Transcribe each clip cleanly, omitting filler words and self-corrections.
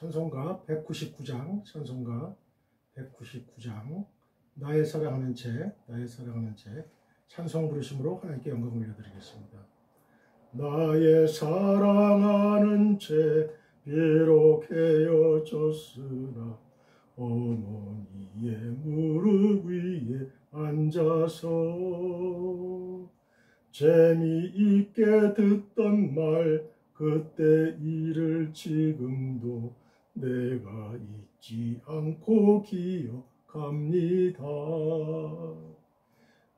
찬송가 199장, 찬송가 199장, 나의 사랑하는 책, 나의 사랑하는 책, 찬송 부르심으로 하나님께 영광 올려드리겠습니다. 나의 사랑하는 책, 비록 헤어졌으나 어머니의 무릎 위에 앉아서 재미있게 듣던 말, 그때 일을 지금도 내가 잊지 않고 기억합니다.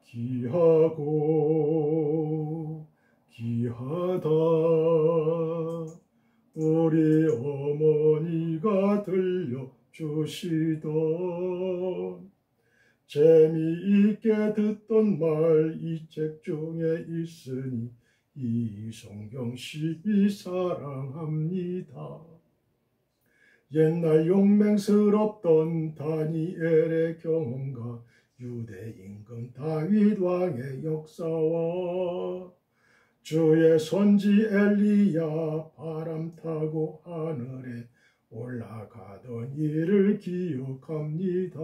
귀하고 귀하다 우리 어머니가 들려주시던 재미있게 듣던 말, 이 책 중에 있으니 이성경 12 사랑합니다. 옛날 용맹스럽던 다니엘의 경험과 유대 임금 다윗 왕의 역사와 주의 선지 엘리야 바람 타고 하늘에 올라가던 일을 기억합니다.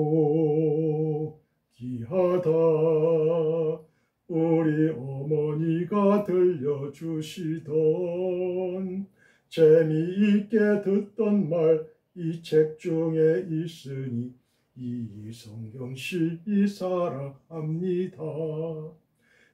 귀하고 귀하다 우리 어머니가 들려주시던 재미있게 듣던 말, 이 책 중에 있으니 이성경 12 사랑합니다.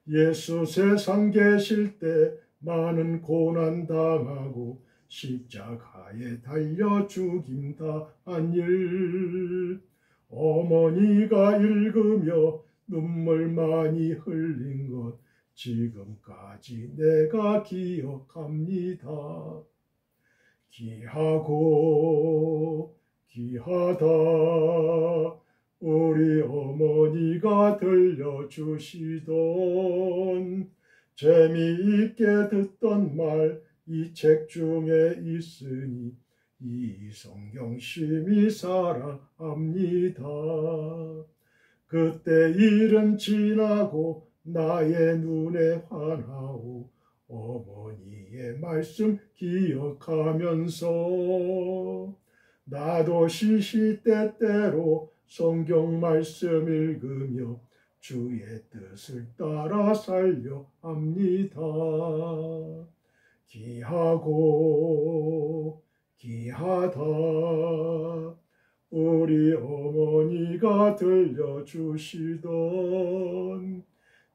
예수 세상 계실 때 많은 고난 당하고 십자가에 달려 죽임당한 일, 어머니가 읽으며 눈물 많이 흘린 것 지금까지 내가 기억합니다. 귀하고 귀하다 우리 어머니가 들려주시던 재미있게 듣던 말, 이 책 중에 있으니 이성경 12 사랑합니다. 그때 일은 지나고 나의 눈에 환하오 어머니의 말씀 기억하면서 나도 시시때때로 성경 말씀 읽으며 주의 뜻을 따라 살려 합니다. 귀하고 귀하다 우리 어머니가 들려주시던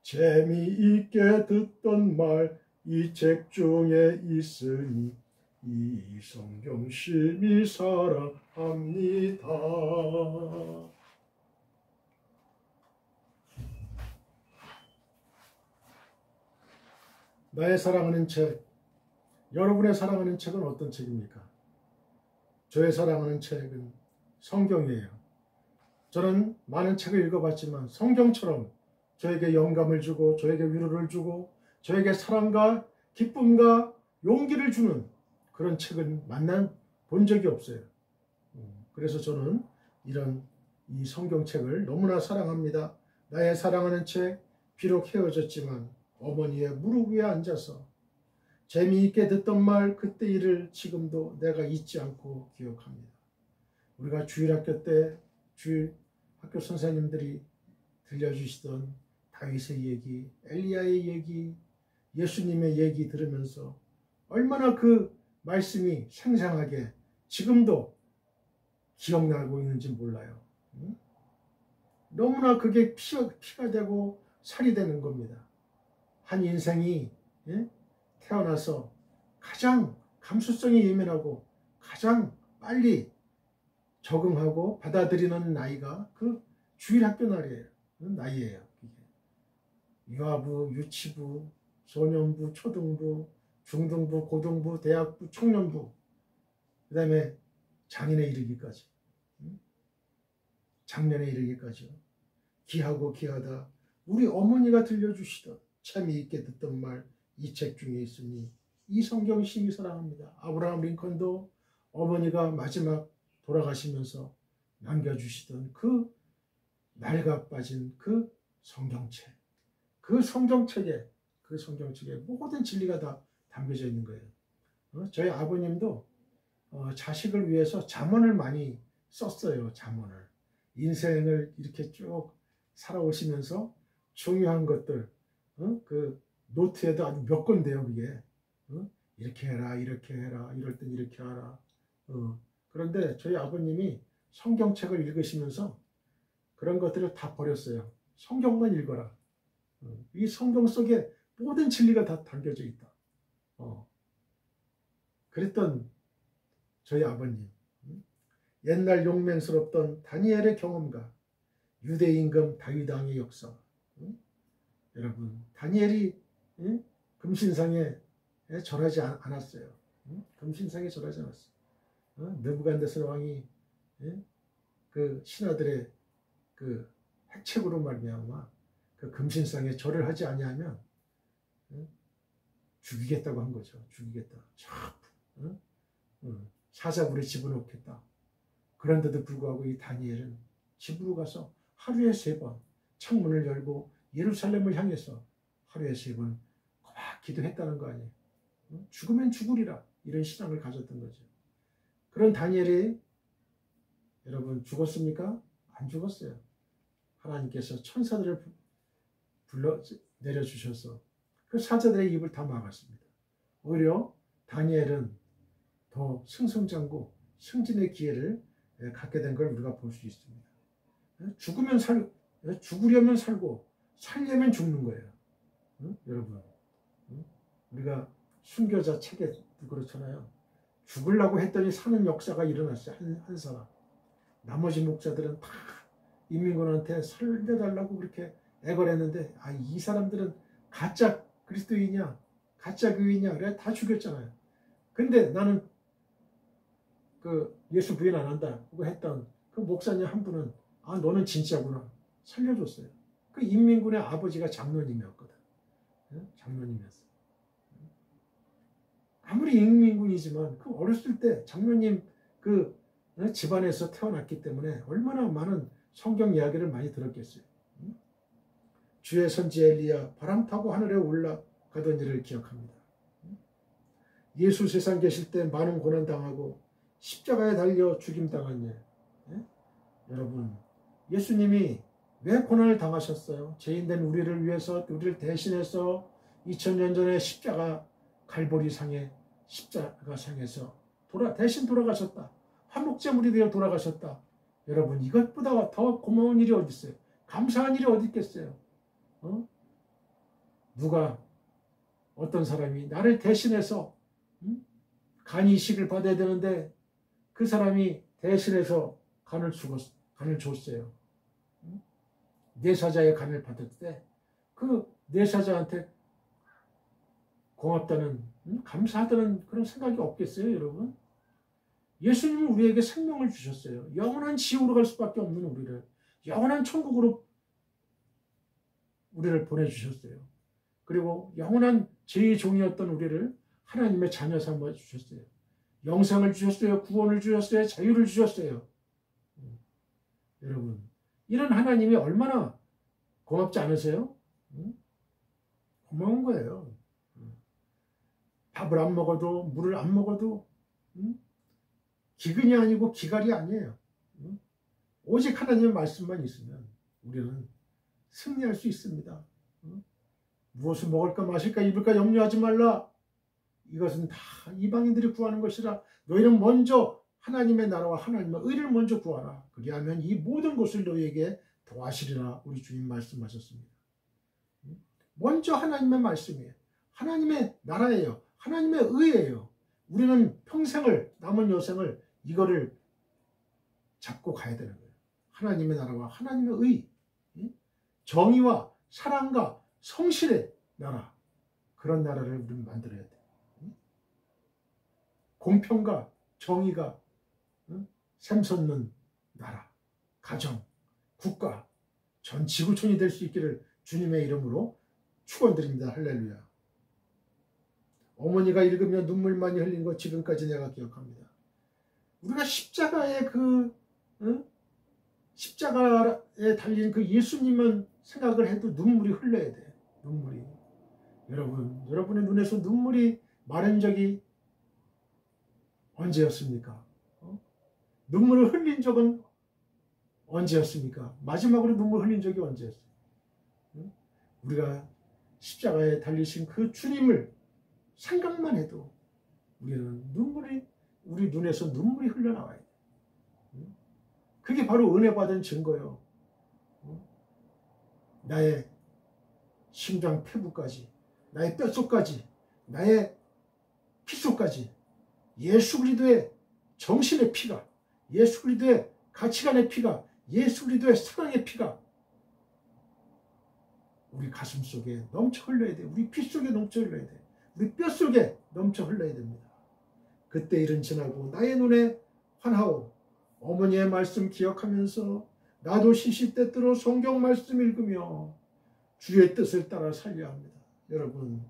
재미있게 듣던 말, 이 책 중에 있으니 이성경 12 사랑합니다. 나의 사랑하는 책, 여러분의 사랑하는 책은 어떤 책입니까? 저의 사랑하는 책은 성경이에요. 저는 많은 책을 읽어봤지만 성경처럼 저에게 영감을 주고 저에게 위로를 주고 저에게 사랑과 기쁨과 용기를 주는 그런 책은 만나본 적이 없어요. 그래서 저는 이 성경책을 너무나 사랑합니다. 나의 사랑하는 책, 비록 헤어졌지만 어머니의 무릎 위에 앉아서 재미있게 듣던 말, 그때 일을 지금도 내가 잊지 않고 기억합니다. 우리가 주일학교 때 주일학교 선생님들이 들려주시던 다윗의 얘기, 엘리야의 얘기, 예수님의 얘기 들으면서 얼마나 그 말씀이 생생하게 지금도 기억나고 있는지 몰라요. 너무나 그게 피가 되고 살이 되는 겁니다. 한 인생이 태어나서 가장 감수성이 예민하고 가장 빨리 적응하고 받아들이는 나이가 그 주일학교 나이예요. 유아부, 유치부, 소년부, 초등부, 중등부, 고등부, 대학부, 청년부, 그 다음에 장년에 이르기까지, 장년에 이르기까지요. 귀하고 귀하다 우리 어머니가 들려주시던 재미있게 듣던 말, 이 책 중에 있으니 이 성경 심히 사랑합니다. 아브라함 링컨도 어머니가 마지막 돌아가시면서 남겨주시던 그 낡아 빠진 그 성경책, 그 성경책에 모든 진리가 다 담겨져 있는 거예요. 저희 아버님도 자식을 위해서 잠언을 많이 썼어요. 잠언을. 인생을 이렇게 쭉 살아오시면서 중요한 것들, 그 노트에도 아주 몇 건데요, 그게. 이렇게 해라, 이렇게 해라, 이럴 땐 이렇게 하라. 그런데 저희 아버님이 성경책을 읽으시면서 그런 것들을 다 버렸어요. 성경만 읽어라. 이 성경 속에 모든 진리가 다 담겨져 있다. 그랬던 저희 아버님. 옛날 용맹스럽던 다니엘의 경험과 유대 임금 다윗 왕의 역사. 여러분, 다니엘이 금신상에 절하지 않았어요. 금신상에 절하지 않았어요. 느부갓네살 왕이 그 신하들의 그 핵책으로 말미암아 그 금신상에 절을 하지 아니하면 죽이겠다고 한 거죠. 죽이겠다. 사자굴에 집어넣겠다. 그런데도 불구하고 이 다니엘은 집으로 가서 하루에 3번 창문을 열고 예루살렘을 향해서 하루에 3번 막 기도했다는 거 아니에요. 죽으면 죽으리라. 이런 신앙을 가졌던 거죠. 그런 다니엘이 여러분 죽었습니까? 안 죽었어요. 하나님께서 천사들을 불러 내려주셔서 그 사자들의 입을 다 막았습니다. 오히려 다니엘은 더 승승장구 승진의 기회를 갖게 된 걸 우리가 볼 수 있습니다. 죽으려면 살고 살려면 죽는 거예요. 여러분, 우리가 순교자 책에도 그렇잖아요. 죽으려고 했더니 사는 역사가 일어났어요. 한 사람. 나머지 목자들은 다 인민군한테 살려달라고 그렇게 애걸했는데 이 사람들은 가짜 그리스도인이냐 가짜 교인이냐 그래 다 죽였잖아요. 근데 나는 그 예수 부인 안 한다 그거 했던 그 목사님 한 분은 너는 진짜구나 살려줬어요. 그 인민군의 아버지가 장로님이었거든. 장로님이었어. 아무리 인민군이지만 그 어렸을 때 장로님 그 집안에서 태어났기 때문에 얼마나 많은 성경 이야기를 많이 들었겠어요. 주의 선지 엘리야 바람 타고 하늘에 올라가던 일을 기억합니다. 예수 세상 계실 때 많은 고난 당하고 십자가에 달려 죽임 당한 일. 여러분, 예수님이 왜 고난을 당하셨어요? 죄인된 우리를 위해서 우리를 대신해서 2000년 전에 십자가 갈보리상에 십자가상에서 대신 돌아가셨다. 화목제물이 되어 돌아가셨다. 여러분, 이것보다 더 고마운 일이 어디 있어요? 감사한 일이 어디 있겠어요? 누가 어떤 사람이 나를 대신해서 간 이식을 받아야 되는데 그 사람이 대신해서 간을 줬어요. 내사자의 간을 받을 때 그 내사자한테 고맙다는 감사하다는 그런 생각이 없겠어요, 여러분? 예수님은 우리에게 생명을 주셨어요. 영원한 지옥으로 갈 수밖에 없는 우리를 영원한 천국으로 우리를 보내주셨어요. 그리고 영원한 죄의 종이었던 우리를 하나님의 자녀 삼아 주셨어요. 영생을 주셨어요. 구원을 주셨어요. 자유를 주셨어요. 여러분, 이런 하나님이 얼마나 고맙지 않으세요? 고마운 거예요. 밥을 안 먹어도 물을 안 먹어도 기근이 아니고 기갈이 아니에요. 오직 하나님의 말씀만 있으면 우리는 승리할 수 있습니다. 무엇을 먹을까 마실까 입을까 염려하지 말라. 이것은 다 이방인들이 구하는 것이라. 너희는 먼저 하나님의 나라와 하나님의 의를 먼저 구하라. 그리하면 이 모든 것을 너희에게 더하시리라. 우리 주님 말씀하셨습니다. 먼저 하나님의 말씀이에요. 하나님의 나라예요. 하나님의 의예요. 우리는 평생을 남은 여생을 이거를 잡고 가야 되는 거예요. 하나님의 나라와 하나님의 의, 정의와 사랑과 성실의 나라, 그런 나라를 우리는 만들어야 돼요. 공평과 정의가 샘솟는 나라, 가정, 국가, 전 지구촌이 될 수 있기를 주님의 이름으로 축원드립니다. 할렐루야. 어머니가 읽으며 눈물 많이 흘린 거 지금까지 내가 기억합니다. 우리가 십자가에 십자가에 달린 그 예수님만 생각을 해도 눈물이 흘러야 돼. 눈물이. 여러분의 눈에서 눈물이 마른 적이 언제였습니까? 눈물을 흘린 적은 언제였습니까? 마지막으로 눈물 흘린 적이 언제였어요? 우리가 십자가에 달리신 그 주님을 생각만 해도 우리는 우리 눈에서 눈물이 흘러나와야 돼. 그게 바로 은혜 받은 증거예요. 나의 심장 폐부까지, 나의 뼛속까지, 나의 피속까지 예수 그리스도의 정신의 피가, 예수 그리스도의 가치관의 피가, 예수 그리스도의 사랑의 피가 우리 가슴 속에 넘쳐 흘러야 돼. 우리 피 속에 넘쳐 흘러야 돼. 우리 뼈 속에 넘쳐 흘러야 됩니다. 그때 일은 지나고 나의 눈에 환하오. 어머니의 말씀 기억하면서 나도 시시때때로 성경 말씀 읽으며 주의 뜻을 따라 살려야 합니다. 여러분,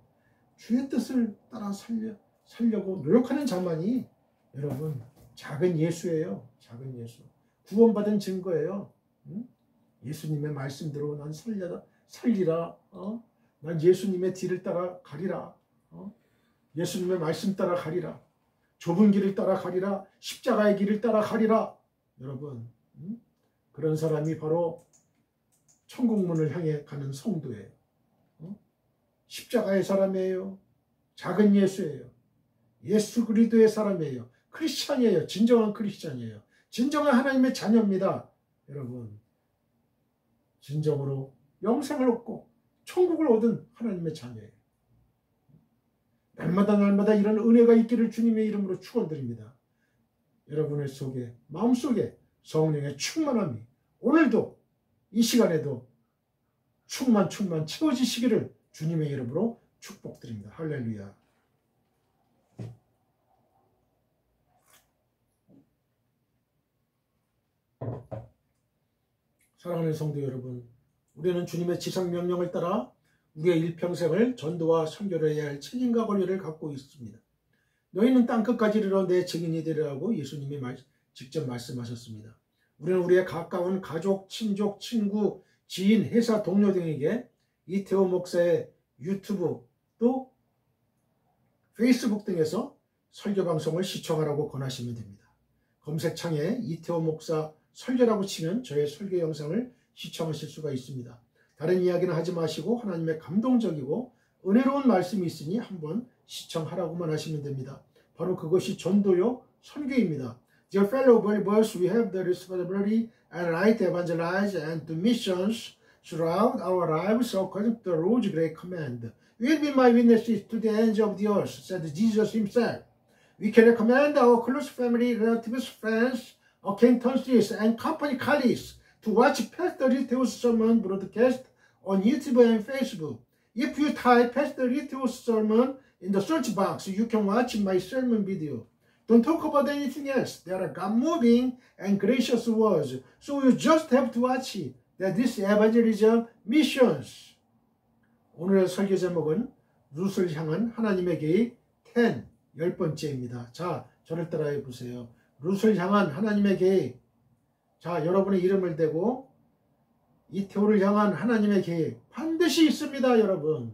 주의 뜻을 따라 살려고 노력하는 자만이 여러분 작은 예수예요. 작은 예수. 구원받은 증거예요. 예수님의 말씀대로 난 살리라. 난 예수님의 뒤를 따라 가리라. 예수님의 말씀 따라 가리라. 좁은 길을 따라 가리라. 십자가의 길을 따라 가리라. 여러분, 그런 사람이 바로 천국문을 향해 가는 성도예요. 십자가의 사람이에요. 작은 예수예요. 예수 그리스도의 사람이에요. 크리스찬이에요. 진정한 크리스찬이에요. 진정한 하나님의 자녀입니다. 여러분, 진정으로 영생을 얻고 천국을 얻은 하나님의 자녀예요. 날마다 이런 은혜가 있기를 주님의 이름으로 축원드립니다. 여러분의 속에, 마음속에 성령의 충만함이 오늘도 이 시간에도 충만 채워지시기를 주님의 이름으로 축복드립니다. 할렐루야. 사랑하는 성도 여러분, 우리는 주님의 지상명령을 따라 우리의 일평생을 전도와 선교를 해야 할 책임과 권리를 갖고 있습니다. 너희는 땅끝까지 이르러 내 증인이 되리라고 예수님이 직접 말씀하셨습니다. 우리는 우리의 가까운 가족, 친족, 친구, 지인, 회사 동료 등에게 이태호 목사의 유튜브 또 페이스북 등에서 설교 방송을 시청하라고 권하시면 됩니다. 검색창에 이태호 목사 설교라고 치면 저의 설교 영상을 시청하실 수가 있습니다. 다른 이야기는 하지 마시고 하나님의 감동적이고 은혜로운 말씀이 있으니 한번 시청하라고만 하시면 됩니다. 바로 그것이 전도요 선교입니다. Dear fellow believers, we have the responsibility and right to evangelize and to missions throughout our lives according to the Lord's great command. You will be my witnesses to the ends of the earth, said Jesus himself. We can recommend our close family, relatives, friends, acquaintances, and company colleagues to watch Pastor Riteo's sermon broadcast on YouTube and Facebook. If you type Pastor Riteo's sermon in the search box, you can watch my sermon video. Don't talk about anything else. There are God-moving and gracious words, so you just have to watch it. That is evangelism missions. 오늘의 설교 제목은 룻을 향한 하나님의 계획 10번째입니다. 자, 저를 따라해 보세요. 룻을 향한 하나님의 계획. 자, 여러분의 이름을 대고 이태호를 향한 하나님의 계획 반드시 있습니다, 여러분.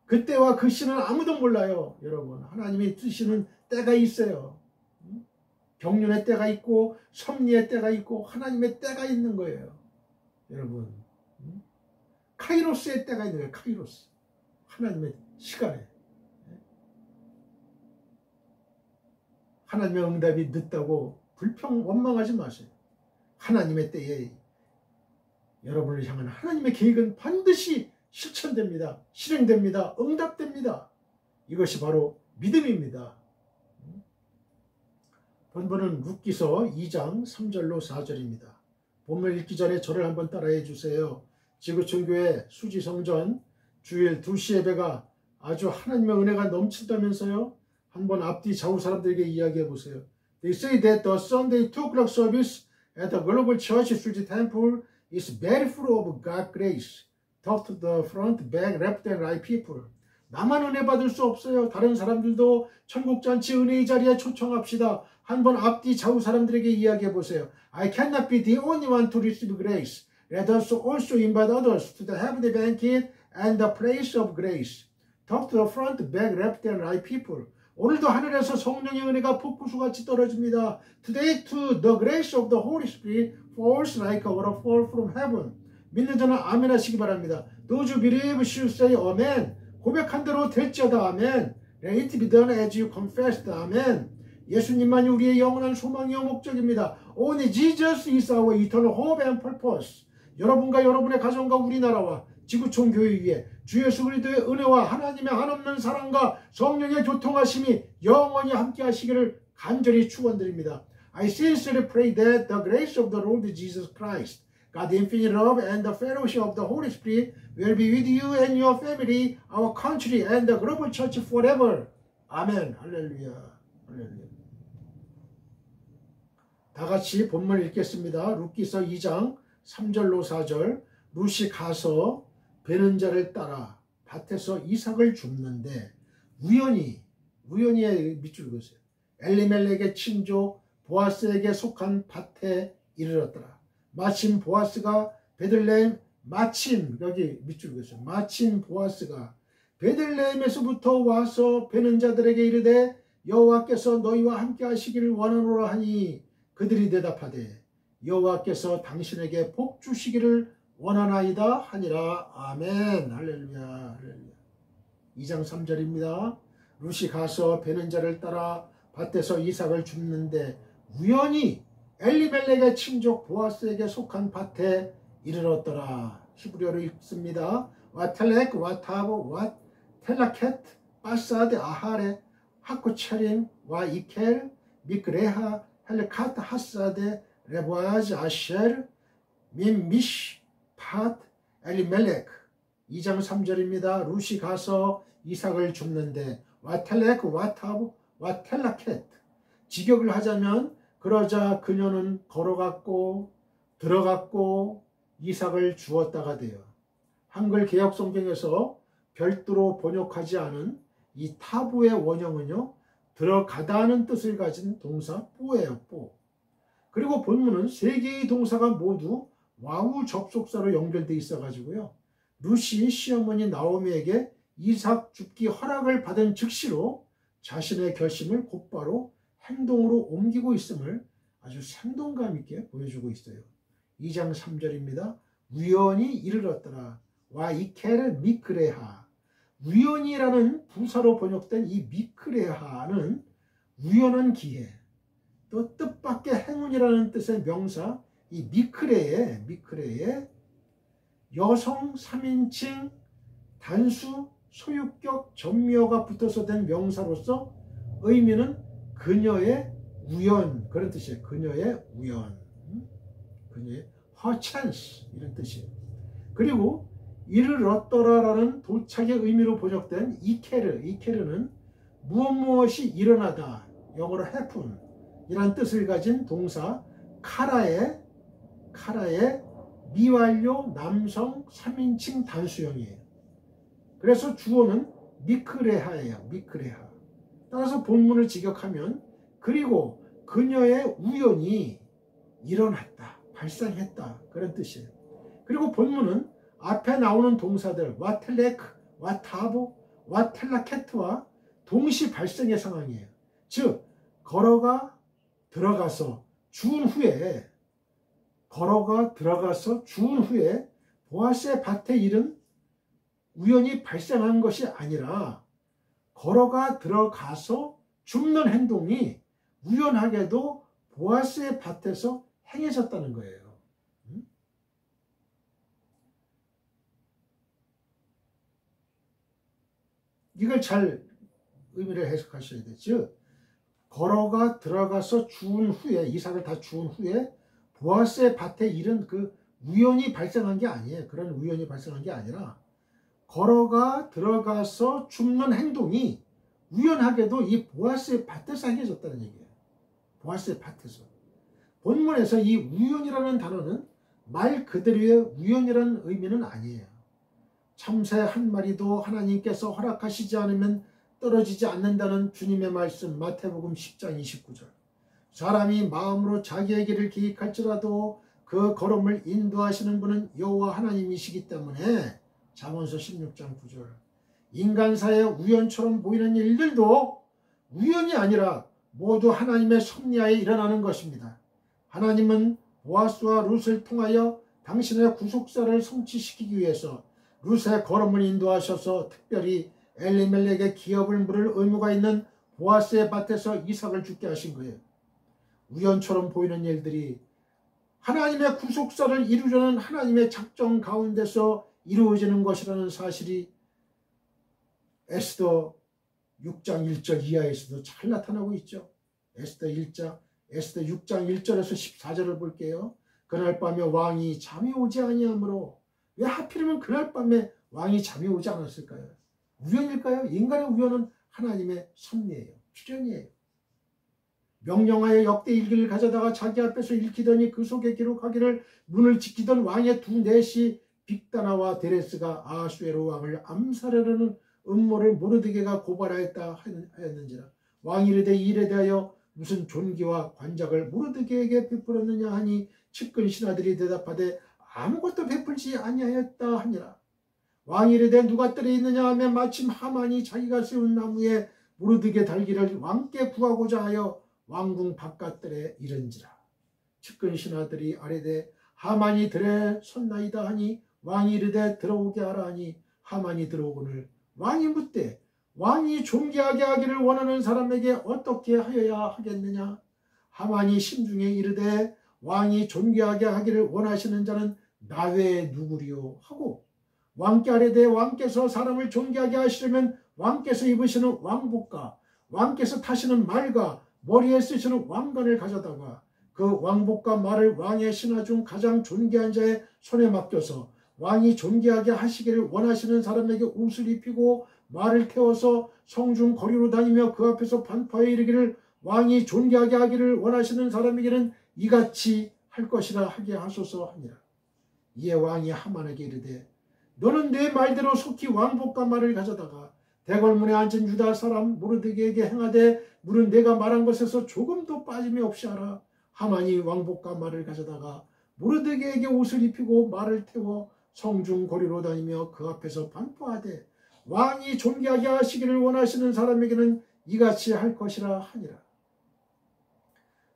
그때와 그 시는 아무도 몰라요, 여러분. 하나님이 쓰시는 때가 있어요. 경륜의 때가 있고 섭리의 때가 있고 하나님의 때가 있는 거예요, 여러분. 카이로스의 때가 있는 거예요, 카이로스. 하나님의 시간에. 하나님의 응답이 늦다고 원망하지 마세요. 하나님의 때에 여러분을 향한 하나님의 계획은 반드시 실천됩니다. 실행됩니다. 응답됩니다. 이것이 바로 믿음입니다. 본문은 룻기서 2장 3절로 4절입니다. 본문 읽기 전에 저를 한번 따라해 주세요. 지구촌교회 수지성전 주일 2시 예배가 아주 하나님의 은혜가 넘친다면서요. 한번 앞뒤 좌우 사람들에게 이야기해 보세요. They say that the Sunday 2 o'clock service at the Global Church Suji Temple is very full of God's grace. Talk to the front, back, left and right people. 나만 은혜 받을 수 없어요. 다른 사람들도 천국잔치 은혜의 자리에 초청합시다. 한번 앞뒤 좌우 사람들에게 이야기해 보세요. I cannot be the only one to receive grace. Let us also invite others to the heavenly banquet and the place of grace. Talk to the front, back, left and right people. 오늘도 하늘에서 성령의 은혜가 폭포수같이 떨어집니다. Today too the grace of the Holy Spirit falls like a waterfall from heaven. 믿는 자는 아멘 하시기 바랍니다. Those who believe should say amen. 고백한 대로 될지어다 아멘. Let it be done as you confessed. 아멘. 예수님만이 우리의 영원한 소망이요 목적입니다. Only Jesus is our eternal hope and purpose. 여러분과 여러분의 가정과 우리나라와 지구촌 교회 위에 주 예수 그리스도의 은혜와 하나님의 한없는 사랑과 성령의 교통하심이 영원히 함께 하시기를 간절히 축원드립니다. I sincerely pray that the grace of the Lord Jesus Christ, God's infinite love and the fellowship of the Holy Spirit will be with you and your family, our country and the global church forever. 아멘. 할렐루야. 할렐루야. 다 같이 본문 읽겠습니다. 룻기서 2장 3절로 4절. 룻이 가서 베는 자를 따라 밭에서 이삭을 줍는데 우연히 밑줄 그으세요. 엘리멜렉의 친족 보아스에게 속한 밭에 이르렀더라. 마침 보아스가 베들레헴 여기 밑줄 그으세요. 마침 보아스가 베들레헴에서부터 와서 베는 자들에게 이르되 여호와께서 너희와 함께 하시기를 원하노라 하니 그들이 대답하되 여호와께서 당신에게 복 주시기를 원하나이다 하니라. 아멘. 할렐루야. 할렐루야. 2장 3절입니다. 룻이 가서 베는 자를 따라 밭에서 이삭을 줍는데 우연히 엘리멜렉의 친족 보아스에게 속한 밭에 이르렀더라. 히브리어로 읽습니다. 와텔렉 와타보 와텔라켓 바사드 아하레 하코차림 와이켈 미크레하 헬카트 하사데 레보아즈 아쉘 민미시 팟 엘리멜렉. 2장 3절입니다. 룻이 가서 이삭을 줍는데 와텔렉 와타보 와텔라켓. 직역을 하자면 그러자 그녀는 걸어갔고 들어갔고 이삭을 주었다가 돼요. 한글 개역 성경에서 별도로 번역하지 않은 이 타보의 원형은요, 들어가다는 뜻을 가진 동사 뽀예요. 뽀. 그리고 본문은 세 개의 동사가 모두 와우 접속사로 연결되어 있어 가지고요, 룻이 시어머니 나오미에게 이삭 줍기 허락을 받은 즉시로 자신의 결심을 곧바로 행동으로 옮기고 있음을 아주 생동감 있게 보여주고 있어요. 2장 3절입니다. 우연히 이르렀더라. 와 이케르 미크레하. 우연이라는 부사로 번역된 이 미크레하는 우연한 기회, 또 뜻밖의 행운이라는 뜻의 명사 이 미크레에 여성 3인칭 단수 소유격 전미어가 붙어서 된 명사로서 의미는 그녀의 우연, 그런 뜻이에요. 그녀의 우연, 그녀의 her chance 이런 뜻이에요. 그리고 이르렀더라라는 도착의 의미로 번역된 이케르는 무엇이 일어나다, 영어로 happen 이란 뜻을 가진 동사 카라의 미완료 남성 3인칭 단수형이에요. 그래서 주어는 미크레하예요. 미크레하. 따라서 본문을 직역하면 그리고 그녀의 우연이 일어났다, 발생했다, 그런 뜻이에요. 그리고 본문은 앞에 나오는 동사들 와텔렉, 와타보, 와텔라케트와 동시 발생의 상황이에요. 즉 걸어가 들어가서 주운 후에 보아스의 밭에 일은 우연히 발생한 것이 아니라 걸어가 들어가서 줍는 행동이 우연하게도 보아스의 밭에서 행해졌다는 거예요. 이걸 잘 의미를 해석하셔야 되죠. 걸어가 들어가서 주운 후에, 이삭을 다 주운 후에 보아스의 밭에 일은 그 우연히 발생한 게 아니에요. 그런 우연히 발생한 게 아니라 걸어가 들어가서 줍는 행동이 우연하게도 이 보아스의 밭에서 행해졌다는 얘기예요. 보아스의 밭에서. 본문에서 이 우연이라는 단어는 말 그대로의 우연이라는 의미는 아니에요. 참새 한 마리도 하나님께서 허락하시지 않으면 떨어지지 않는다는 주님의 말씀, 마태복음 10장 29절. 사람이 마음으로 자기의 길을 계획할지라도 그 걸음을 인도하시는 분은 여호와 하나님이시기 때문에 잠언서 16장 9절. 인간사의 우연처럼 보이는 일들도 우연이 아니라 모두 하나님의 섭리하에 일어나는 것입니다. 하나님은 보아스와 룻을 통하여 당신의 구속사를 성취시키기 위해서 룻의 걸음을 인도하셔서 특별히 엘리멜렉의 기업을 물을 의무가 있는 보아스의 밭에서 이삭을 죽게 하신 거예요. 우연처럼 보이는 일들이 하나님의 구속사를 이루려는 하나님의 작정 가운데서 이루어지는 것이라는 사실이 에스더 6장 1절 이하에서도 잘 나타나고 있죠. 에스더 6장 1절에서 14절을 볼게요. 그날 밤에 왕이 잠이 오지 아니하므로, 왜 하필이면 그날 밤에 왕이 잠이 오지 않았을까요? 우연일까요? 인간의 우연은 하나님의 섭리예요. 필연이에요. 명령하여 역대 일기를 가져다가 자기 앞에서 읽히더니 그 속에 기록하기를 문을 지키던 왕의 두 내시 빅다나와 데레스가 아수에로 왕을 암살하려는 음모를 모르드게가 고발하였다 하였는지라. 왕이 이르되 이 일에 대하여 무슨 존귀와 관작을 모르드게에게 베풀었느냐 하니 측근 신하들이 대답하되 아무것도 베풀지 아니하였다 하니라. 왕이 이르되 누가 뜰에 있느냐 하며 마침 하만이 자기가 세운 나무에 모르드게 달기를 왕께 구하고자 하여 왕궁 바깥들에 이른지라. 측근 신하들이 아뢰되 하만이 들에 섰나이다 하니 왕이 이르되 들어오게 하라 하니 하만이 들어오거늘 왕이 묻되 왕이 존귀하게 하기를 원하는 사람에게 어떻게 하여야 하겠느냐. 하만이 심중에 이르되 왕이 존귀하게 하기를 원하시는 자는 나 외에 누구리요 하고 왕께 아뢰되 왕께서 사람을 존귀하게 하시려면 왕께서 입으시는 왕복과 왕께서 타시는 말과 머리에 쓰시는 왕관을 가져다가 그 왕복과 말을 왕의 신하 중 가장 존귀한 자의 손에 맡겨서 왕이 존귀하게 하시기를 원하시는 사람에게 옷을 입히고 말을 태워서 성중 거리로 다니며 그 앞에서 반포하여 이르기를 왕이 존귀하게 하기를 원하시는 사람에게는 이같이 할 것이라 하게 하소서 하니라. 이에 왕이 하만에게 이르되 너는 내 말대로 속히 왕복과 말을 가져다가 대궐문에 앉은 유다 사람 모르드게에게 행하되 물은 내가 말한 것에서 조금도 빠짐이 없이 하라. 하만이 왕복과 말을 가져다가 모르드게에게 옷을 입히고 말을 태워 성중 거리로 다니며 그 앞에서 반포하되 왕이 존귀하게 하시기를 원하시는 사람에게는 이같이 할 것이라 하니라.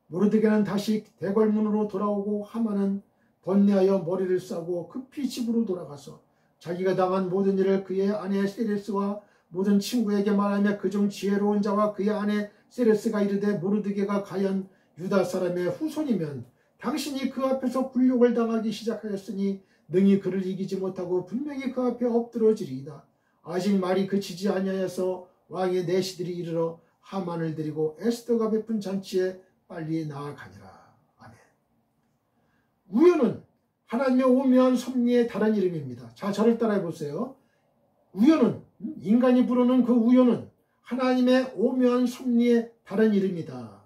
모르드게는 다시 대궐문으로 돌아오고 하만은 번뇌하여 머리를 싸고 급히 집으로 돌아가서 자기가 당한 모든 일을 그의 아내 세레스와 모든 친구에게 말하며 그중 지혜로운 자와 그의 아내 세레스가 이르되 모르드게가 과연 유다 사람의 후손이면 당신이 그 앞에서 굴욕을 당하기 시작하였으니 능히 그를 이기지 못하고 분명히 그 앞에 엎드러지리이다. 아직 말이 그치지 아니하여서 왕의 내시들이 이르러 하만을 데리고 에스더가 베푼 잔치에 빨리 나아가니라. 아멘. 우연은 하나님의 오묘한 섭리의 다른 이름입니다. 자, 저를 따라해 보세요. 우연은, 인간이 부르는 그 우연은 하나님의 오묘한 섭리의 다른 이름이다.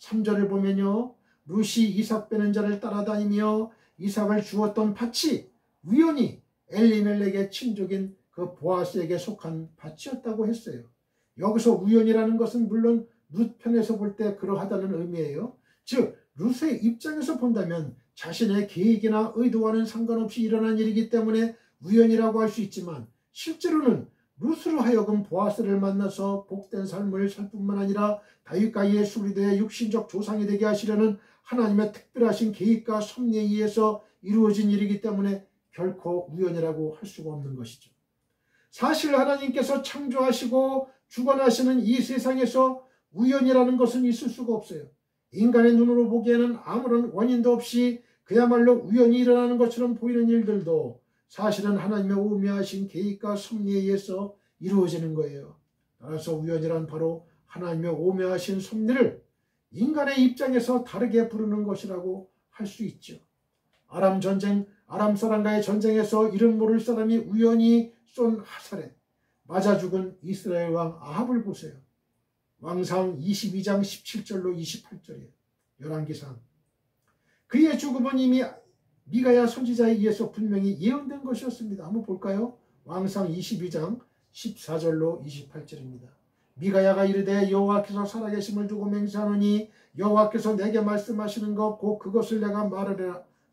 3절을 보면요, 룻이 이삭 빼는 자를 따라다니며 이삭을 주었던 밭이 우연히 엘리멜렉의 친족인 그 보아스에게 속한 밭이었다고 했어요. 여기서 우연이라는 것은 물론 룻 편에서 볼 때 그러하다는 의미예요. 즉 룻의 입장에서 본다면 자신의 계획이나 의도와는 상관없이 일어난 일이기 때문에 우연이라고 할 수 있지만, 실제로는 룻으로 하여금 보아스를 만나서 복된 삶을 살 뿐만 아니라 다윗과 예수 그리스도의 육신적 조상이 되게 하시려는 하나님의 특별하신 계획과 섭리에 의해서 이루어진 일이기 때문에 결코 우연이라고 할 수가 없는 것이죠. 사실 하나님께서 창조하시고 주관하시는 이 세상에서 우연이라는 것은 있을 수가 없어요. 인간의 눈으로 보기에는 아무런 원인도 없이 그야말로 우연히 일어나는 것처럼 보이는 일들도 사실은 하나님의 오묘하신 계획과 섭리에 의해서 이루어지는 거예요. 따라서 우연이란 바로 하나님의 오묘하신 섭리를 인간의 입장에서 다르게 부르는 것이라고 할 수 있죠. 아람 사람과의 전쟁에서 이름 모를 사람이 우연히 쏜 화살에 맞아 죽은 이스라엘 왕 아합을 보세요. 왕상 22장 17절로 28절이에요. 열왕기상. 그의 죽음은 이미 미가야 선지자에 의해서 분명히 예언된 것이었습니다. 한번 볼까요? 왕상 22장 14절로 28절입니다. 미가야가 이르되 여호와께서 살아계심을 두고 맹세하노니 여호와께서 내게 말씀하시는 것 곧 그것을 내가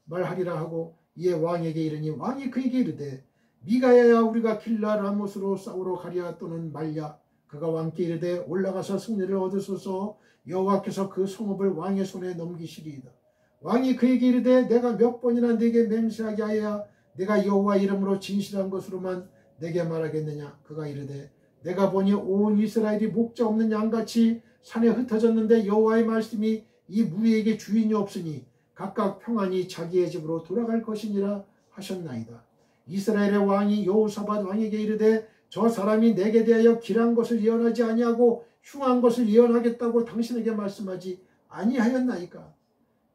말하리라 하고 이에 왕에게 이르니 왕이 그에게 이르되 미가야야 우리가 길라 라못으로 싸우러 가랴 또는 말랴. 그가 왕께 이르되 올라가서 승리를 얻으소서. 여호와께서 그 성읍을 왕의 손에 넘기시리이다. 왕이 그에게 이르되 내가 몇 번이나 네게 맹세하게 하여야 내가 여호와 이름으로 진실한 것으로만 내게 말하겠느냐. 그가 이르되 내가 보니 온 이스라엘이 목자 없는 양같이 산에 흩어졌는데 여호와의 말씀이 이 무리에게 주인이 없으니 각각 평안히 자기의 집으로 돌아갈 것이니라 하셨나이다. 이스라엘의 왕이 여호사밧 왕에게 이르되 저 사람이 내게 대하여 길한 것을 예언하지 아니하고 흉한 것을 예언하겠다고 당신에게 말씀하지 아니하였나이까.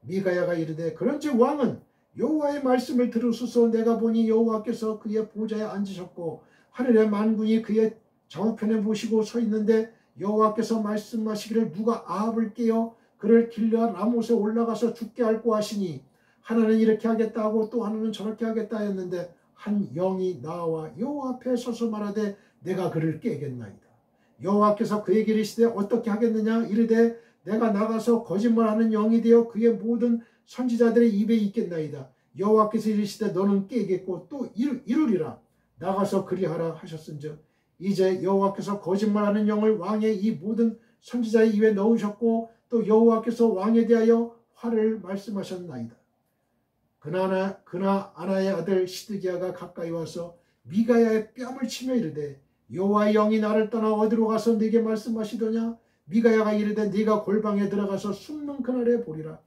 미가야가 이르되 그런즉 왕은 여호와의 말씀을 들으소서. 내가 보니 여호와께서 그의 보좌에 앉으셨고 하늘의 만군이 그의 좌우편에 모시고 서 있는데 여호와께서 말씀하시기를 누가 아합을 깨어 그를 길르앗 라못에 올라가서 죽게 할고 하시니 하나는 이렇게 하겠다 하고 또 하나는 저렇게 하겠다 했는데 한 영이 나와 여호와 앞에 서서 말하되 내가 그를 깨겠나이다. 여호와께서 그에게 이르시되 어떻게 하겠느냐. 이르되 내가 나가서 거짓말하는 영이 되어 그의 모든 선지자들의 입에 있겠나이다. 여호와께서 이르시되 너는 깨겠고 또 이루리라. 나가서 그리하라 하셨은즉 이제 여호와께서 거짓말하는 영을 왕의 이 모든 선지자의 입에 넣으셨고 또 여호와께서 왕에 대하여 화를 말씀하셨나이다. 그나 아나의 아들 시드기야가 가까이 와서 미가야의 뺨을 치며 이르되 여호와의 영이 나를 떠나 어디로 가서 네게 말씀하시더냐. 미가야가 이르되 네가 골방에 들어가서 숨는 그날에 보리라.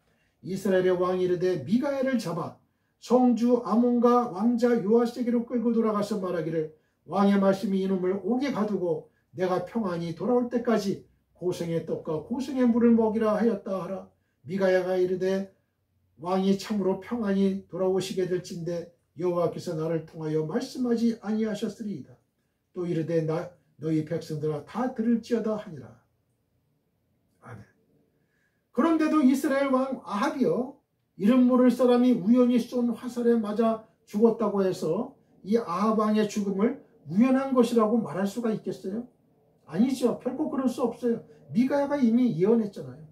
이스라엘의 왕이 이르되 미가야를 잡아 성주 아몬과 왕자 요아스에게로 끌고 돌아가서 말하기를 왕의 말씀이 이놈을 옥에 가두고 내가 평안히 돌아올 때까지 고생의 떡과 고생의 물을 먹이라 하였다 하라. 미가야가 이르되 왕이 참으로 평안히 돌아오시게 될진데 여호와께서 나를 통하여 말씀하지 아니하셨으리이다. 또 이르되 너희 백성들아 다 들을지어다 하니라. 아멘. 그런데도 이스라엘 왕 아합이요 이름 모를 사람이 우연히 쏜 화살에 맞아 죽었다고 해서 이 아합 왕의 죽음을 우연한 것이라고 말할 수가 있겠어요? 아니죠. 결코 그럴 수 없어요. 미가야가 이미 예언했잖아요.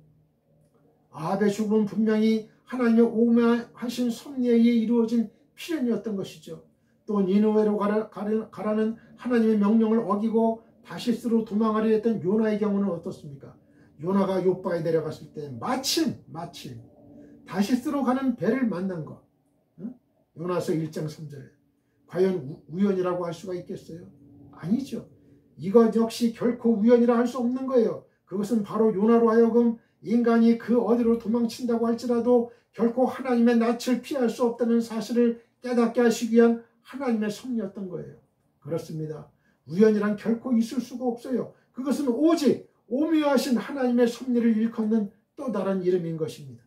아합의 죽음은 분명히 하나님의 오묘하신 섭리에 의해 이루어진 필연이었던 것이죠. 또 니느웨로 가라는 하나님의 명령을 어기고 다시스로 도망하려 했던 요나의 경우는 어떻습니까? 요나가 요바에 내려갔을 때 마침 다시스로 가는 배를 만난 것. 요나서 1장 3절에 과연 우연이라고 할 수가 있겠어요? 아니죠. 이것 역시 결코 우연이라 할 수 없는 거예요. 그것은 바로 요나로 하여금 인간이 그 어디로 도망친다고 할지라도 결코 하나님의 낯을 피할 수 없다는 사실을 깨닫게 하시기 위한 하나님의 섭리였던 거예요. 그렇습니다. 우연이란 결코 있을 수가 없어요. 그것은 오직 오묘하신 하나님의 섭리를 일컫는 또 다른 이름인 것입니다.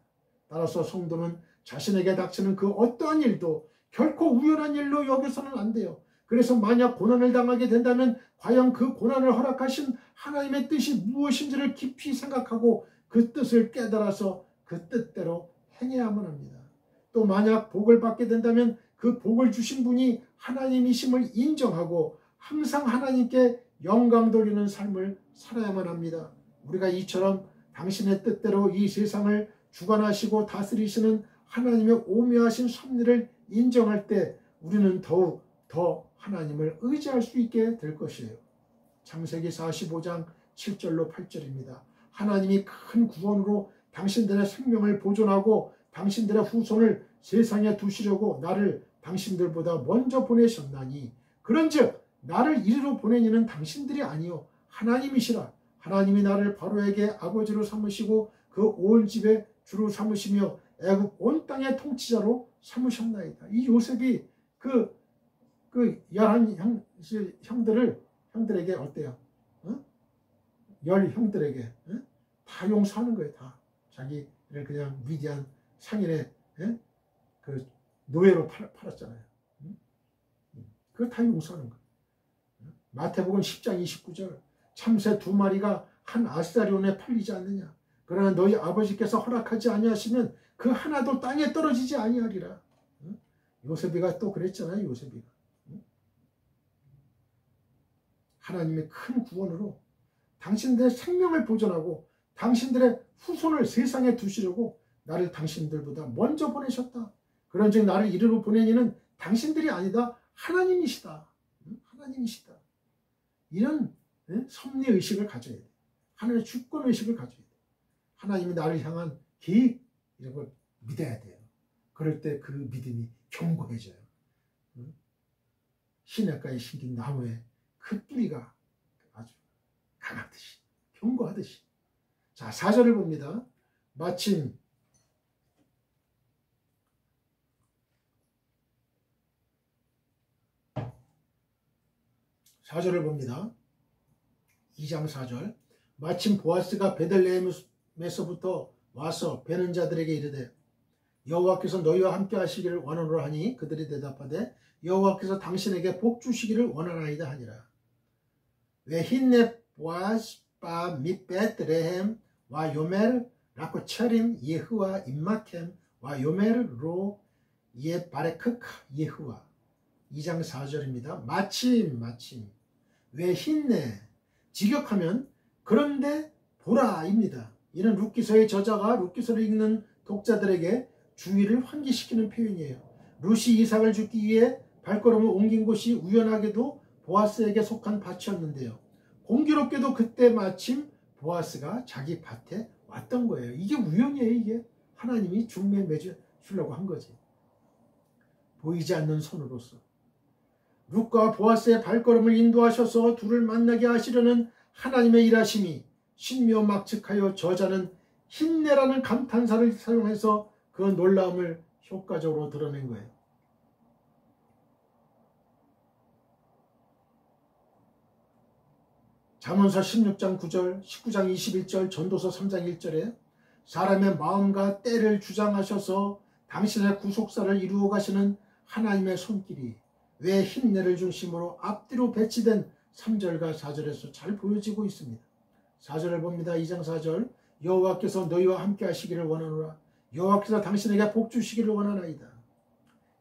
따라서 성도는 자신에게 닥치는 그 어떠한 일도 결코 우연한 일로 여겨서는 안 돼요. 그래서 만약 고난을 당하게 된다면 과연 그 고난을 허락하신 하나님의 뜻이 무엇인지를 깊이 생각하고 그 뜻을 깨달아서 그 뜻대로 행해야만 합니다. 또 만약 복을 받게 된다면 그 복을 주신 분이 하나님이심을 인정하고 항상 하나님께 영광 돌리는 삶을 살아야만 합니다. 우리가 이처럼 당신의 뜻대로 이 세상을 주관하시고 다스리시는 하나님의 오묘하신 섭리를 인정할 때 우리는 더욱 더 하나님을 의지할 수 있게 될 것이에요. 창세기 45장 7절로 8절입니다. 하나님이 큰 구원으로 당신들의 생명을 보존하고 당신들의 후손을 세상에 두시려고 나를 당신들보다 먼저 보내셨나니 그런즉 나를 이리로 보낸 이는 당신들이 아니요 하나님이시라. 하나님이 나를 바로에게 아버지로 삼으시고 그 온 집에 주로 삼으시며 애굽 온 땅의 통치자로 삼으셨나이다. 이 요셉이 그 열한 형들에게 어때요? 열 형들에게 다 용서하는 거예요. 다 자기를 그냥 위대한 상인의 그 노예로 팔았잖아요. 그걸 다 용서하는 거예요. 마태복음 10장 29절 참새 2마리가 한 아스타리온에 팔리지 않느냐. 그러나 너희 아버지께서 허락하지 아니하시면 그 하나도 땅에 떨어지지 아니하리라. 요셉이가 또 그랬잖아요. 요셉이가 하나님의 큰 구원으로 당신들의 생명을 보존하고 당신들의 후손을 세상에 두시려고 나를 당신들보다 먼저 보내셨다. 그런즉 나를 이리로 보낸 이는 당신들이 아니다. 하나님이시다. 하나님이시다. 이런 섭리의식을 가져야 돼. 하나님의 주권의식을 가져야 돼. 하나님이 나를 향한 계획 이런 걸 믿어야 돼요. 그럴 때 그 믿음이 견고해져요. 시냇가에 심긴 나무에 그 뿌리가 아주 강하듯이 견고하듯이. 자, 4절을 봅니다. 마침 4절을 봅니다. 2장 4절. 마침 보아스가 베들레헴에서부터 와서 베는 자들에게 이르되 여호와께서 너희와 함께 하시기를 원하노라 하니 그들이 대답하되 여호와께서 당신에게 복 주시기를 원하나이다 하니라. 왜 힌네 보아스 바 및 베들레헴 와 요멜 라코 체림 예후와 임마켐 와 요멜로 예 바레크카 예후와. 2장 4절입니다. 마침 왜 힌네 직역하면 그런데 보라입니다. 이는 룻기서의 저자가 룻기서를 읽는 독자들에게 주의를 환기시키는 표현이에요. 룻이 이삭을 죽기 위해 발걸음을 옮긴 곳이 우연하게도 보아스에게 속한 밭이었는데요. 공교롭게도 그때 마침 보아스가 자기 밭에 왔던 거예요. 이게 우연이에요. 이게 하나님이 중매 맺어주려고 한 거지. 보이지 않는 손으로서 룻과 보아스의 발걸음을 인도하셔서 둘을 만나게 하시려는 하나님의 일하심이 신묘막측하여 저자는 힘내라는 감탄사를 사용해서 그 놀라움을 효과적으로 드러낸 거예요. 잠언서 16장 9절, 19장 21절, 전도서 3장 1절에 사람의 마음과 때를 주장하셔서 당신의 구속사를 이루어 가시는 하나님의 손길이 왜 힘내를 중심으로 앞뒤로 배치된 3절과 4절에서 잘 보여지고 있습니다. 4절을 봅니다. 2장 4절. 여호와께서 너희와 함께 하시기를 원하노라. 여호와께서 당신에게 복 주시기를 원하나이다.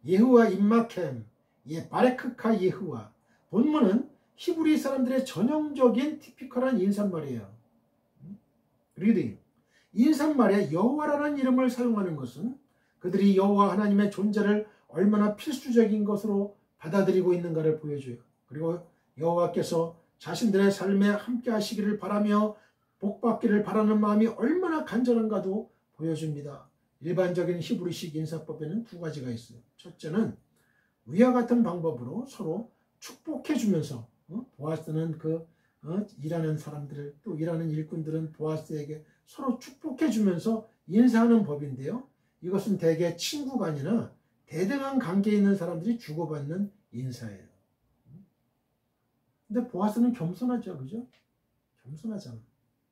예후와 임마켐 예 바레크카 예후와. 본문은 히브리 사람들의 전형적인 티피컬한 인사말이에요. 리딩. 인사말에 여호와라는 이름을 사용하는 것은 그들이 여호와 하나님의 존재를 얼마나 필수적인 것으로 받아들이고 있는가를 보여줘요. 그리고 여호와께서 자신들의 삶에 함께 하시기를 바라며 복받기를 바라는 마음이 얼마나 간절한가도 보여줍니다. 일반적인 히브리식 인사법에는 두 가지가 있어요. 첫째는 위와 같은 방법으로 서로 축복해주면서 보아스는 일하는 사람들을 또 일하는 일꾼들은 보아스에게 서로 축복해주면서 인사하는 법인데요. 이것은 대개 친구가 아니라 대등한 관계에 있는 사람들이 주고받는 인사예요. 근데 보아스는 겸손하죠. 그죠? 겸손하잖아.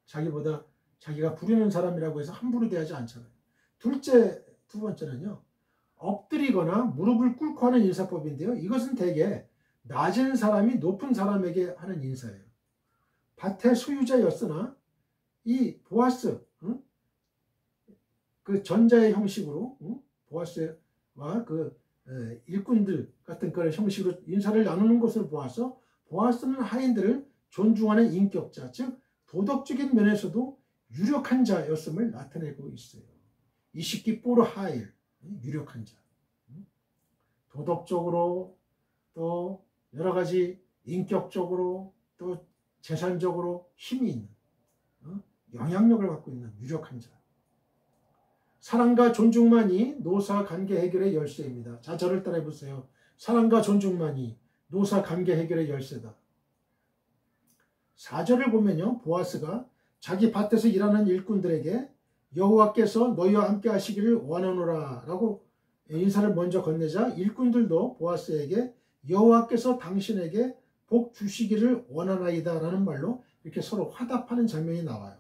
자기보다 자기가 부리는 사람이라고 해서 함부로 대하지 않잖아요. 두 번째는요. 엎드리거나 무릎을 꿇고 하는 인사법인데요. 이것은 대개 낮은 사람이 높은 사람에게 하는 인사예요. 밭의 소유자였으나 이 보아스, 그 전자의 형식으로 보아스와 그 일꾼들 같은 그런 형식으로 인사를 나누는 것을 보아서 보아스는 하인들을 존중하는 인격자, 즉 도덕적인 면에서도 유력한 자였음을 나타내고 있어요. 이시키 포르 하일, 유력한 자. 도덕적으로 또 여러 가지 인격적으로 또 재산적으로 힘이 있는 영향력을 갖고 있는 유력한 자. 사랑과 존중만이 노사 관계 해결의 열쇠입니다. 자, 저를 따라해 보세요. 사랑과 존중만이 노사 관계 해결의 열쇠다. 4절을 보면요. 보아스가 자기 밭에서 일하는 일꾼들에게 여호와께서 너희와 함께 하시기를 원하노라 라고 인사를 먼저 건네자 일꾼들도 보아스에게 여호와께서 당신에게 복 주시기를 원하나이다 라는 말로 이렇게 서로 화답하는 장면이 나와요.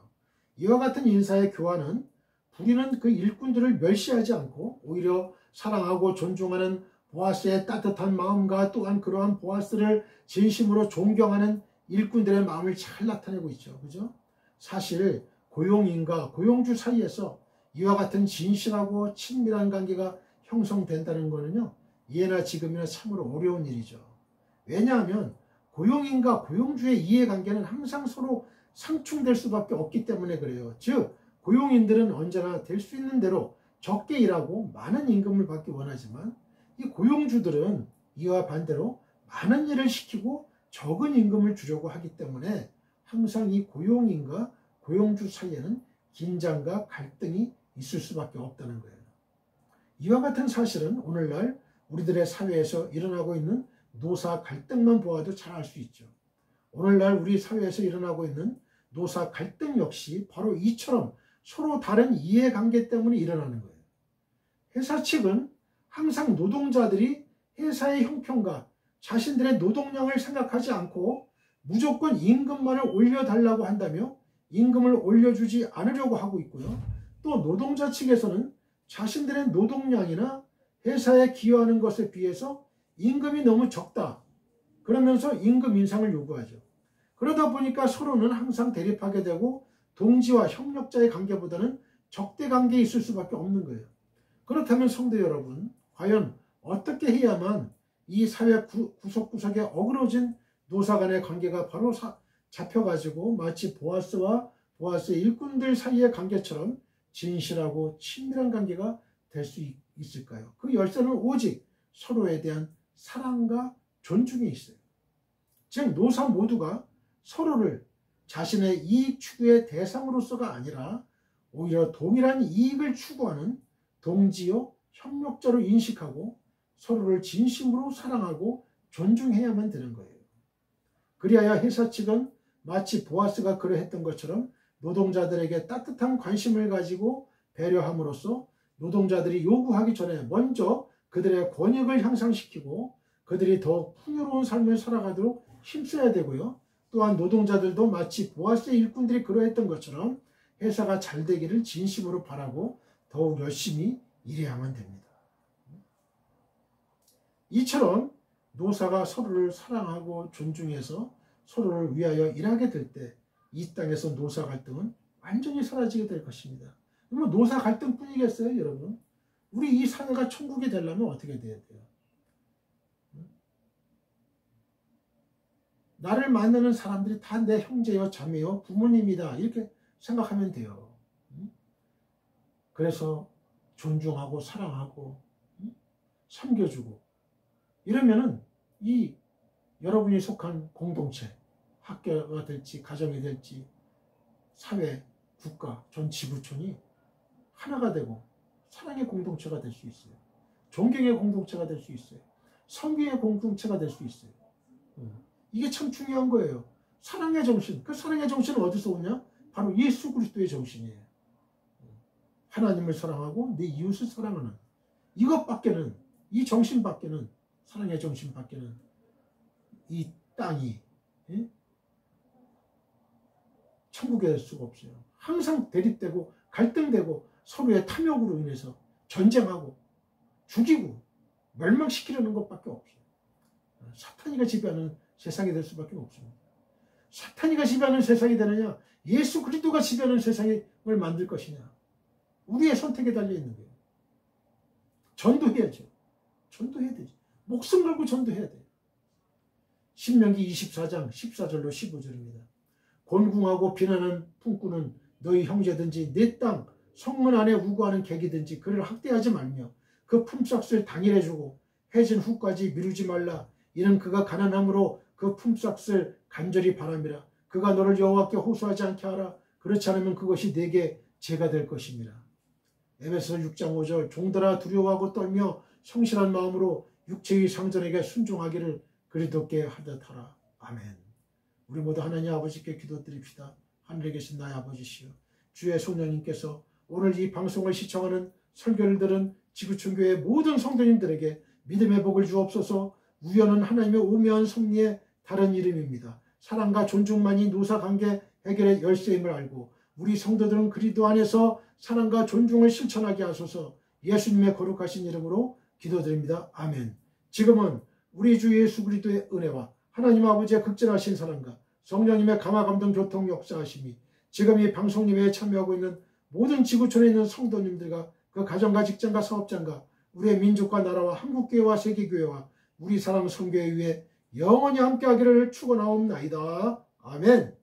이와 같은 인사의 교환은 부리는 그 일꾼들을 멸시하지 않고 오히려 사랑하고 존중하는 보아스의 따뜻한 마음과 또한 그러한 보아스를 진심으로 존경하는 일꾼들의 마음을 잘 나타내고 있죠. 그죠? 사실 고용인과 고용주 사이에서 이와 같은 진실하고 친밀한 관계가 형성된다는 것은요. 예나 지금이나 참으로 어려운 일이죠. 왜냐하면 고용인과 고용주의 이해관계는 항상 서로 상충될 수밖에 없기 때문에 그래요. 즉 고용인들은 언제나 될 수 있는 대로 적게 일하고 많은 임금을 받기 원하지만 이 고용주들은 이와 반대로 많은 일을 시키고 적은 임금을 주려고 하기 때문에 항상 이 고용인과 고용주 사이에는 긴장과 갈등이 있을 수밖에 없다는 거예요. 이와 같은 사실은 오늘날 우리들의 사회에서 일어나고 있는 노사 갈등만 보아도 잘 알 수 있죠. 오늘날 우리 사회에서 일어나고 있는 노사 갈등 역시 바로 이처럼 서로 다른 이해관계 때문에 일어나는 거예요. 회사 측은 항상 노동자들이 회사의 형편과 자신들의 노동량을 생각하지 않고 무조건 임금만을 올려달라고 한다며 임금을 올려주지 않으려고 하고 있고요. 또 노동자 측에서는 자신들의 노동량이나 회사에 기여하는 것에 비해서 임금이 너무 적다. 그러면서 임금 인상을 요구하죠. 그러다 보니까 서로는 항상 대립하게 되고 동지와 협력자의 관계보다는 적대 관계에 있을 수밖에 없는 거예요. 그렇다면 성도 여러분, 과연 어떻게 해야만 이 사회 구석구석에 어그러진 노사 간의 관계가 바로 잡혀가지고 마치 보아스와 보아스의 일꾼들 사이의 관계처럼 진실하고 친밀한 관계가 될 수 있을까요? 그 열쇠는 오직 서로에 대한 사랑과 존중이 있어요. 즉 노사 모두가 서로를 자신의 이익 추구의 대상으로서가 아니라 오히려 동일한 이익을 추구하는 동지요 협력자로 인식하고 서로를 진심으로 사랑하고 존중해야만 되는 거예요. 그리하여 회사 측은 마치 보아스가 그러했던 것처럼 노동자들에게 따뜻한 관심을 가지고 배려함으로써 노동자들이 요구하기 전에 먼저 그들의 권익을 향상시키고 그들이 더 풍요로운 삶을 살아가도록 힘써야 되고요. 또한 노동자들도 마치 보아스의 일꾼들이 그러했던 것처럼 회사가 잘 되기를 진심으로 바라고 더욱 열심히 일해야만 됩니다. 이처럼 노사가 서로를 사랑하고 존중해서 서로를 위하여 일하게 될 때 이 땅에서 노사 갈등은 완전히 사라지게 될 것입니다. 그러면 노사 갈등뿐이겠어요, 여러분? 우리 이 사회가 천국이 되려면 어떻게 돼야 돼요? 나를 만나는 사람들이 다 내 형제요, 자매요, 부모님이다 이렇게 생각하면 돼요. 그래서 존중하고 사랑하고 섬겨주고 이러면은 이 여러분이 속한 공동체, 학교가 될지 가정이 될지 사회, 국가, 전 지구촌이 하나가 되고 사랑의 공동체가 될 수 있어요. 존경의 공동체가 될 수 있어요. 섬김의 공동체가 될 수 있어요. 이게 참 중요한 거예요. 사랑의 정신. 그 사랑의 정신은 어디서 오냐? 바로 예수 그리스도의 정신이에요. 하나님을 사랑하고 내 이웃을 사랑하는 이것밖에는, 이 정신밖에는, 사랑의 정신밖에는 이 땅이 천국이 될 수가 없어요. 항상 대립되고 갈등되고 서로의 탐욕으로 인해서 전쟁하고 죽이고 멸망시키려는 것밖에 없어요. 사탄이가 지배하는 세상이 될 수밖에 없습니다. 사탄이가 지배하는 세상이 되느냐, 예수 그리스도가 지배하는 세상을 만들 것이냐, 우리의 선택에 달려있는 거예요. 전도해야죠. 전도해야 되죠. 목숨 걸고 전도해야 돼요. 신명기 24장 14절로 15절입니다. 곤궁하고 비난하는 품꾼은 너희 형제든지 내 땅 성문 안에 우거하는 객이든지 그를 학대하지 말며 그 품삯을 당일에 주고 해진 후까지 미루지 말라. 이는 그가 가난함으로 그 품삯을 간절히 바람이라. 그가 너를 여호와께 호소하지 않게 하라. 그렇지 않으면 그것이 내게 죄가 될 것입니다. 에베소서 6장 5절 종들아 두려워하고 떨며 성실한 마음으로 육체의 상전에게 순종하기를 그리스도께 하듯 하라. 아멘. 우리 모두 하나님 아버지께 기도드립시다. 하늘에 계신 나의 아버지시여, 주의 소녀님께서 오늘 이 방송을 시청하는 설교를 들은 지구촌교회 모든 성도님들에게 믿음의 복을 주옵소서. 우연은 하나님의 오묘한 섭리의 다른 이름입니다. 사랑과 존중만이 노사관계 해결의 열쇠임을 알고 우리 성도들은 그리스도 안에서 사랑과 존중을 실천하게 하소서. 예수님의 거룩하신 이름으로 기도드립니다. 아멘. 지금은 우리 주 예수 그리스도의 은혜와 하나님 아버지의 극진하신 사랑과 성령님의 감화 감동 교통 역사하심이 지금 이 방송 예배에 참여하고 있는 모든 지구촌에 있는 성도님들과 그 가정과 직장과 사업장과 우리의 민족과 나라와 한국교회와 세계교회와 우리 사랑 선교회 위에 영원히 함께하기를 축원하옵나이다. 아멘.